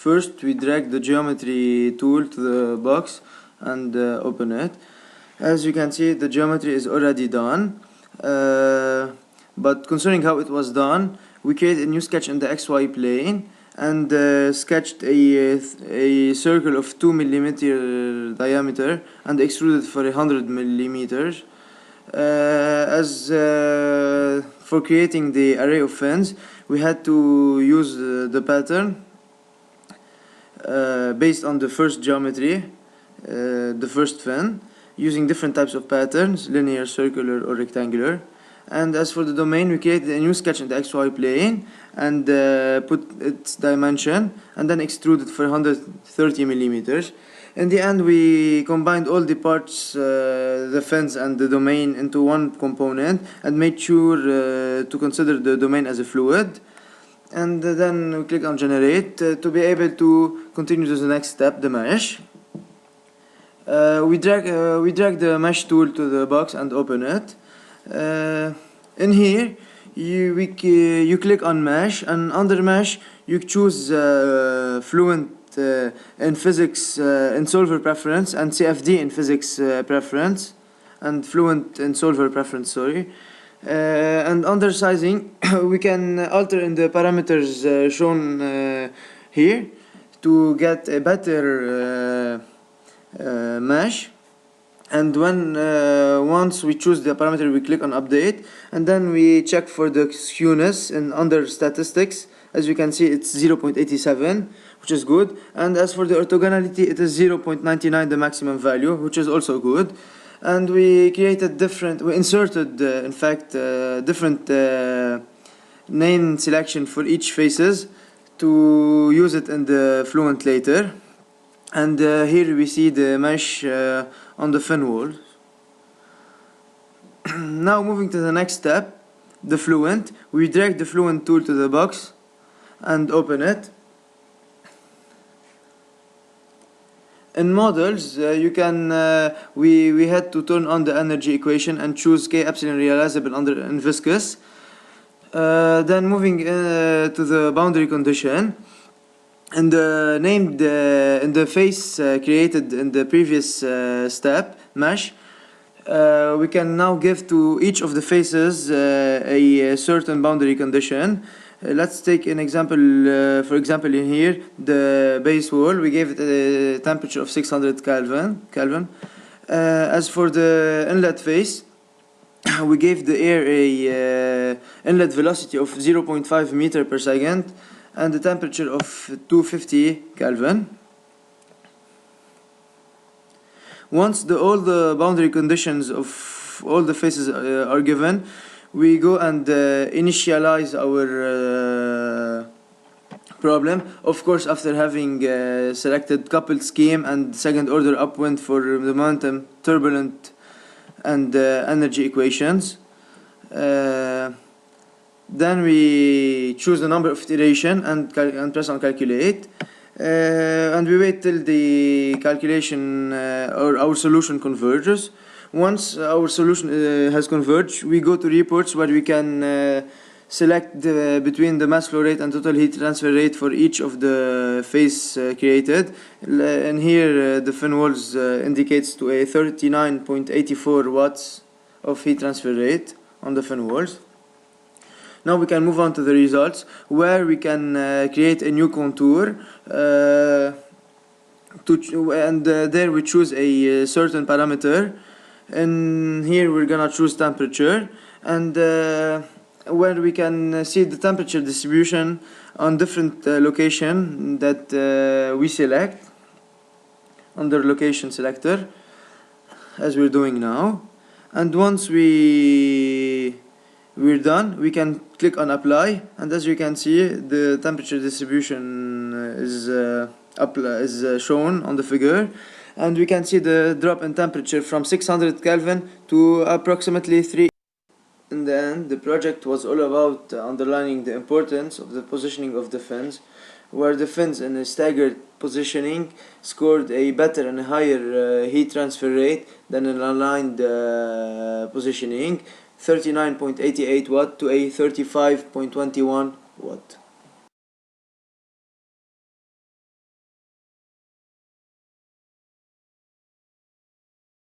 First, we drag the geometry tool to the box and open it. As you can see, the geometry is already done. But concerning how it was done, we created a new sketch in the XY plane and sketched a circle of 2 millimeter diameter and extruded for 100 millimeters. For creating the array of fins, we had to use the pattern based on the first geometry, the first fin, using different types of patterns, linear, circular, or rectangular. And as for the domain, we created a new sketch in the XY plane and put its dimension and then extruded for 130 millimeters. In the end, we combined all the parts, the fins and the domain, into one component and made sure to consider the domain as a fluid. And then we click on generate to be able to continue to the next step, the mesh. We drag the mesh tool to the box and open it. In here, you click on mesh, and under mesh you choose fluent in physics in solver preference and CFD in physics preference, and fluent in solver preference, sorry. And under sizing, we can alter in the parameters shown here to get a better mesh. And once we choose the parameter, we click on update, and then we check for the skewness, and under statistics, as you can see, it's 0.87, which is good. And as for the orthogonality, it is 0.99, the maximum value, which is also good. And we inserted in fact different name selection for each faces to use it in the fluent later. And here we see the mesh on the fin wall. Now moving to the next step, the fluent. We drag the fluent tool to the box and open it. In models, we had to turn on the energy equation and choose K epsilon realizable in viscous. Then moving to the boundary condition, and in the face created in the previous step, mesh, we can now give to each of the faces a certain boundary condition. Let's take an example. For example, in here, the base wall, we gave it a temperature of 600 Kelvin. As for the inlet face, we gave the air a inlet velocity of 0.5 meter per second and the temperature of 250 Kelvin. Once all the boundary conditions of all the faces are given, we go and initialize our problem, of course after having selected coupled scheme and second order upwind for the momentum, turbulent, and energy equations. Then we choose the number of iteration and press on calculate, and we wait till the calculation or our solution converges. Once our solution has converged, we go to reports where we can select between the mass flow rate and total heat transfer rate for each of the phase created. And here the fin walls indicates to a 39.84 watts of heat transfer rate on the fin walls. Now we can move on to the results, where we can create a new contour, there we choose a certain parameter. And here we're gonna choose temperature, and where we can see the temperature distribution on different location that we select under location selector, as we're doing now. And once we're done, we can click on apply, and as you can see, the temperature distribution is shown on the figure, and we can see the drop in temperature from 600 Kelvin to approximately 3. In the end, the project was all about underlining the importance of the positioning of the fins, where the fins in a staggered positioning scored a better and higher heat transfer rate than an aligned positioning, 39.88 watt to a 35.21 watt.